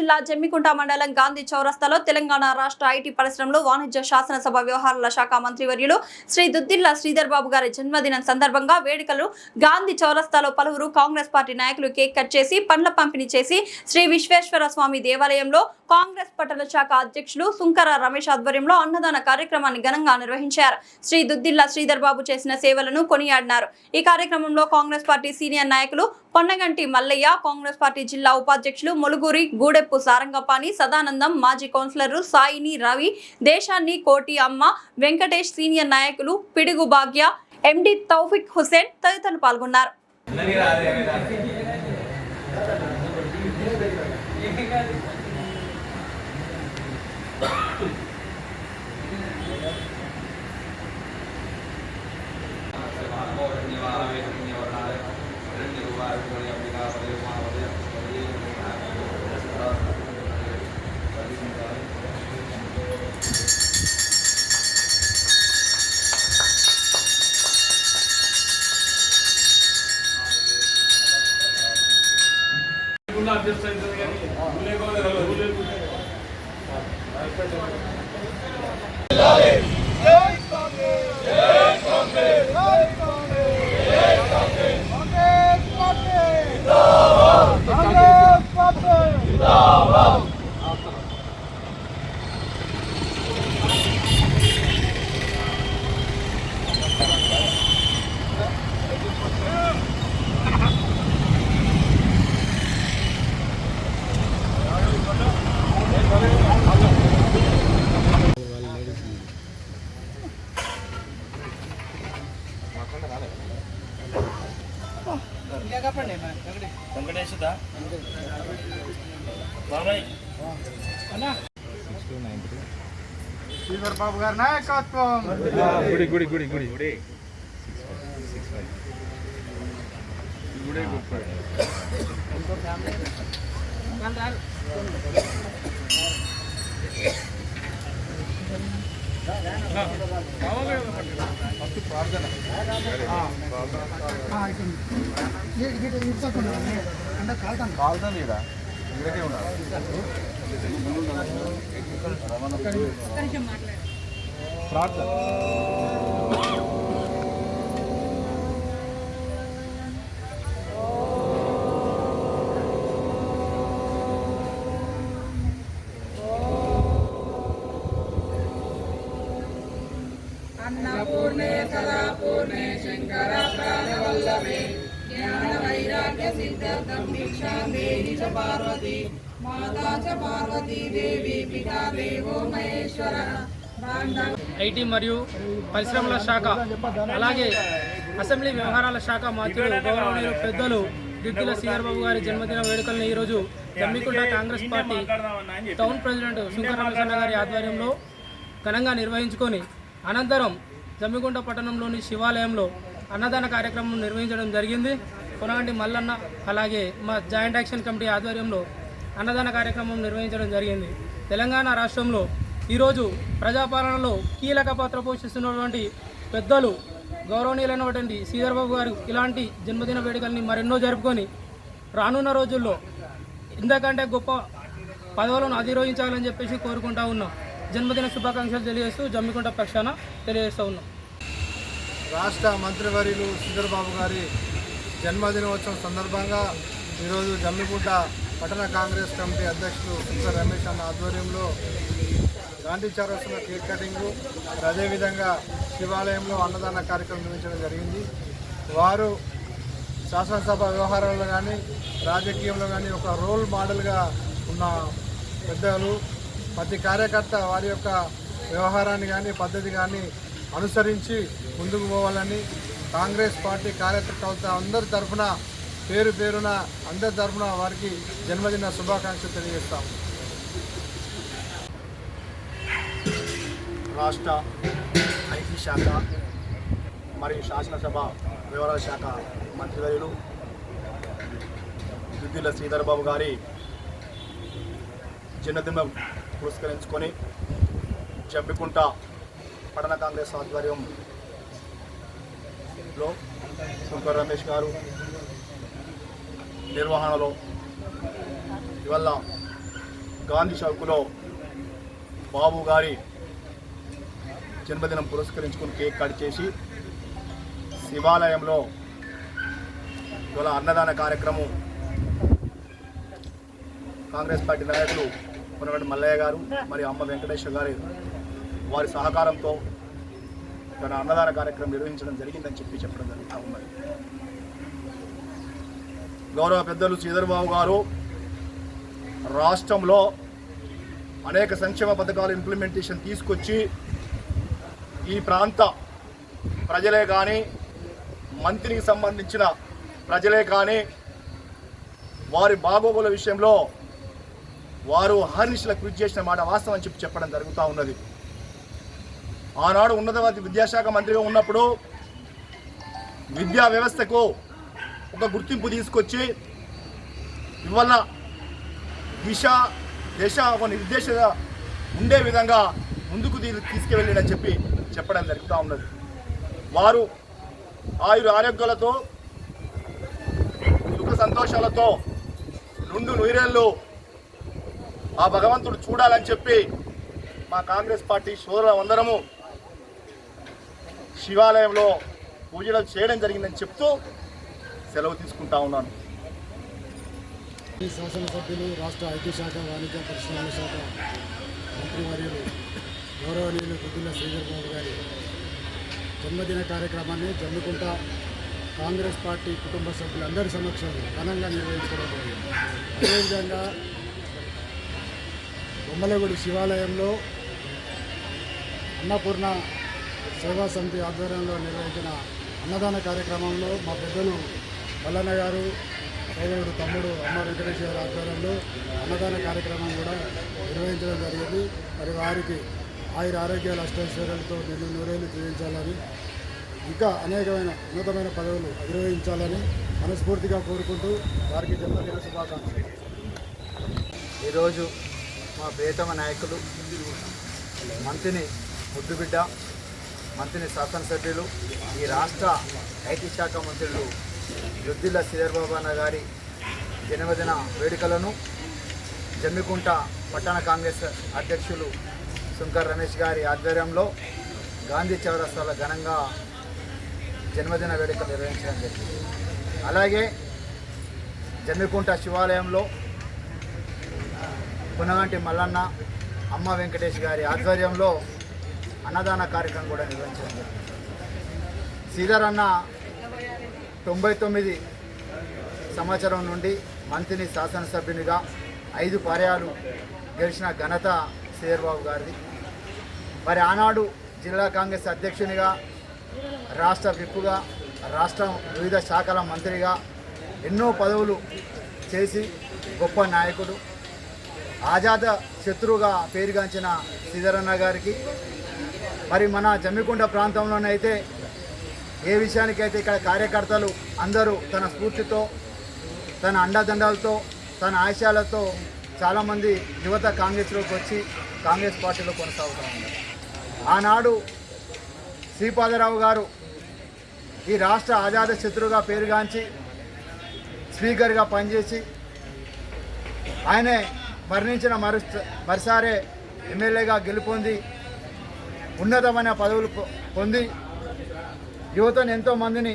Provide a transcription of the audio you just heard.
జిల్లా జమ్మికుంట మండలం గాంధీ చౌరస్తాలో తెలంగాణ రాష్ట్ర ఐటీ పరిశ్రమలు వాణిజ్య శాసనసభ వ్యవహారాల శాఖ మంత్రివర్యులు శ్రీ దుద్దిల్ల శ్రీధర్ బాబు గారి జన్మదినం సందర్భంగా వేడుకలు గాంధీ చౌరస్తాలో పలువురు కాంగ్రెస్ పార్టీ నాయకులు కేక్ కట్ చేసి పండ్ల పంపిణీ చేసి శ్రీ విశ్వేశ్వర స్వామి దేవాలయంలో కాంగ్రెస్ పట్టణ శాఖ అధ్యక్షులు సుంకర రమేష్ ఆధ్వర్యంలో అన్నదాన కార్యక్రమాన్ని ఘనంగా నిర్వహించారు. శ్రీ దుద్దిల్ల శ్రీధర్ బాబు చేసిన సేవలను కొనియాడినారు. ఈ కార్యక్రమంలో కాంగ్రెస్ పార్టీ సీనియర్ నాయకులు పొన్నగంటి మల్లయ్య, కాంగ్రెస్ పార్టీ జిల్లా ఉపాధ్యక్షులు ములుగురి గూడెప్పు సారంగపాణి, సదానందం, మాజీ కౌన్సిలర్లు సాయిని, రవి, దేశాన్ని, కోటి అమ్మ, వెంకటేష్, సీనియర్ నాయకులు పిడుగు భాగ్య, ఎండి తౌఫిక్ హుసేన్ తదితరులు పాల్గొన్నారు. శ్రీధర్ బాబు గారి నాయకత్వం अन्नपूर्णे सदा पूर्णे शंकर प्राणवल्लभे ज्ञान वैराग्य सिद्धार्थं दीक्षां देहि च पार्वती माता च पार्वती देवी पिता देवो महेश्वर ఐటీ మరియు పరిశ్రమల శాఖ అలాగే అసెంబ్లీ వ్యవహారాల శాఖ మంత్రులు గౌరవనీయులు పెద్దలు దుద్దిల్ల శ్రీధర్ బాబు గారి జన్మదిన వేడుకలను ఈరోజు Jammikunta Congress party town president Sunkara Ramesh గారి ఆధ్వర్యంలో ఘనంగా నిర్వహించుకొని అనంతరం జమ్మికుంట పట్టణంలోని శివాలయంలో అన్నదాన కార్యక్రమం నిర్వహించడం జరిగింది. కొనగంటి మల్లన్న అలాగే మా జాయింట్ యాక్షన్ కమిటీ ఆధ్వర్యంలో అన్నదాన కార్యక్రమం నిర్వహించడం జరిగింది. తెలంగాణ రాష్ట్రంలో ఈరోజు ప్రజాపాలనలో కీలక పాత్ర పోషిస్తున్నటువంటి పెద్దలు గౌరవనీయులైనటువంటి శ్రీధర్ బాబు గారు ఇలాంటి జన్మదిన వేడుకల్ని మరెన్నో జరుపుకొని రానున్న రోజుల్లో ఇంతకంటే గొప్ప పదవులను అధిరోహించాలని చెప్పేసి కోరుకుంటా ఉన్నాం. జన్మదిన శుభాకాంక్షలు తెలియజేస్తూ జమ్మికుంట పక్షాన తెలియజేస్తూ ఉన్నాం. రాష్ట్ర మంత్రివర్యులు శ్రీధర్ బాబు గారి జన్మదినోత్సవం సందర్భంగా ఈరోజు జమ్మికుంట పట్టణ కాంగ్రెస్ కమిటీ అధ్యక్షులు సుంకర రమేష్ అన్న ఆధ్వర్యంలో గాంధీ చౌరస్తాలో కేక్ కటింగు, అదేవిధంగా శివాలయంలో అన్నదాన కార్యక్రమం నిర్వహించడం జరిగింది. వారు శాసనసభ వ్యవహారాల్లో కానీ రాజకీయంలో కానీ ఒక రోల్ మోడల్గా ఉన్న పెద్దలు. ప్రతి కార్యకర్త వారి యొక్క వ్యవహారాన్ని కానీ పద్ధతి కానీ అనుసరించి ముందుకు పోవాలని కాంగ్రెస్ పార్టీ కార్యకర్త అందరి తరఫున పేరు పేరున అందరి తరఫున వారికి జన్మదిన శుభాకాంక్షలు తెలియజేస్తాం. రాష్ట్ర ఐటీ శాఖ మరియు శాసనసభ వ్యవహారాల శాఖ మంత్రివర్యులు దుద్దిల్ల శ్రీధర్ బాబు గారి జన్మదినం పురస్కరించుకొని జమ్మికుంట పట్టణ కాంగ్రెస్ ఆధ్వర్యంలో సుంకర రమేష్ గారు నిర్వహణలో ఇవాళ గాంధీ చౌక్లో బాబు గారి జన్మదినం పురస్కరించుకుని కేక్ కట్ చేసి శివాలయంలో ఇవాళ అన్నదాన కార్యక్రమం కాంగ్రెస్ పార్టీ నాయకులు కొనగంటి మల్లయ్య గారు మరియు అమ్మ వెంకటేశ్వర గారి వారి సహకారంతో తన అన్నదాన కార్యక్రమం నిర్వహించడం జరిగిందని చెప్పడం జరుగుతూ ఉన్నది. గౌరవ పెద్దలు శ్రీధర్ బాబు గారు రాష్ట్రంలో అనేక సంక్షేమ పథకాలు ఇంప్లిమెంటేషన్ తీసుకొచ్చి ఈ ప్రాంత ప్రజలే కానీ మంత్రికి సంబంధించిన ప్రజలే కానీ వారి బాగోగుల విషయంలో వారు అహర్నిశల కృషి చేసిన మాట వాస్తవం అని చెప్పడం జరుగుతూ ఉన్నది. ఆనాడు ఉన్నత విద్యాశాఖ మంత్రిగా ఉన్నప్పుడు విద్యా వ్యవస్థకు ఒక గుర్తింపు తీసుకొచ్చి ఇవాళ దశ ఒక నిర్దేశ ఉండే విధంగా ముందుకు తీసుకువెళ్ళాడని చెప్పడం జరుగుతూ ఉన్నది. వారు ఆరోగ్యాలతో సుఖ సంతోషాలతో నుండు నూరేళ్ళు ఆ భగవంతుడు చూడాలని చెప్పి మా కాంగ్రెస్ పార్టీ సోదరులందరము శివాలయంలో పూజలు చేయడం జరిగిందని చెప్తూ సెలవు తీసుకుంటా ఉన్నాను. శాసనసభ్యులు, రాష్ట్ర ఐటీ శాఖ, వాణిజ్య పరిశ్రమల శాఖ మంత్రివర్యులు గౌరవనీయులు దుద్దిల్ల శ్రీధర్ బాబు గారి జన్మదిన కార్యక్రమాన్ని జమ్మికుంట కాంగ్రెస్ పార్టీ కుటుంబ సభ్యులందరి సమక్షంలో ఘనంగా నిర్వహించడం జరిగింది. అదేవిధంగా బొమ్మలగూడి శివాలయంలో అన్నపూర్ణ సేవా సమితి ఆధ్వర్యంలో నిర్వహించిన అన్నదాన కార్యక్రమంలో మా పెద్దలు మల్లన్న గారు, సోదరుడు తమ్ముడు అమ్మ వెంకటేశ్వర గారి ఆధ్వర్యంలో అన్నదాన కార్యక్రమం కూడా నిర్వహించడం జరిగింది. మరి వారికి ఆరోగ్యాల అష్టైశ్వర్యాలతో నిన్ను నూరేళ్లు జీవించాలని, ఇంకా అనేకమైన ఉన్నతమైన పదవులు నిర్వహించాలని మనస్ఫూర్తిగా కోరుకుంటూ వారికి జన్మదిన శుభాకాంక్షలు. ఈరోజు మా ప్రియతమ నాయకులు మంత్రిని ముద్దుబిడ్డ, మంత్రిని శాసనసభ్యులు, ఈ రాష్ట్ర ఐటీ శాఖ మంత్రులు దుద్దిల్ల శ్రీధర్ బాబు అన్న గారి జన్మదిన వేడుకలను జమ్మికుంట పట్టణ కాంగ్రెస్ అధ్యక్షులు శంకర్ రమేష్ గారి ఆధ్వర్యంలో గాంధీ చౌరస్తాలో ఘనంగా జన్మదిన వేడుకలు నిర్వహించడం జరిగింది. అలాగే జమ్మికుంట శివాలయంలో పునగంటి మల్లన్న, అమ్మ వెంకటేష్ గారి ఆధ్వర్యంలో అన్నదాన కార్యక్రమం కూడా నిర్వహించడం జరిగింది. శ్రీధర్ అన్న 99 సంవత్సరం నుండి మంత్రిని శాసనసభ్యునిగా 5 పర్యాలు గెలిచిన ఘనత శ్రీధర్ బాబు గారిది. మరి ఆనాడు జిల్లా కాంగ్రెస్ అధ్యక్షునిగా, రాష్ట్ర విప్పుగా, రాష్ట్రం వివిధ శాఖల మంత్రిగా ఎన్నో పదవులు చేసి గొప్ప నాయకుడు, ఆజాద శత్రువుగా పేరుగాంచిన శ్రీధరన్న గారికి మరి మన జమ్మికుంట ప్రాంతంలోనైతే ఏ విషయానికైతే ఇక్కడ కార్యకర్తలు అందరూ తన స్ఫూర్తితో, తన అండదండలతో, తన ఆశయాలతో చాలామంది యువత కాంగ్రెస్లోకి వచ్చి కాంగ్రెస్ పార్టీలో కొనసాగుతూ ఉన్నారు. ఆనాడు శ్రీపాదరావు గారు ఈ రాష్ట్ర ఆజాద శత్రువుగా పేరుగాంచి స్పీకర్గా పనిచేసి ఆయనే మరణించిన మరిసారే ఎమ్మెల్యేగా గెలుపొంది ఉన్నతమైన పదవులు పొంది యువతను ఎంతోమందిని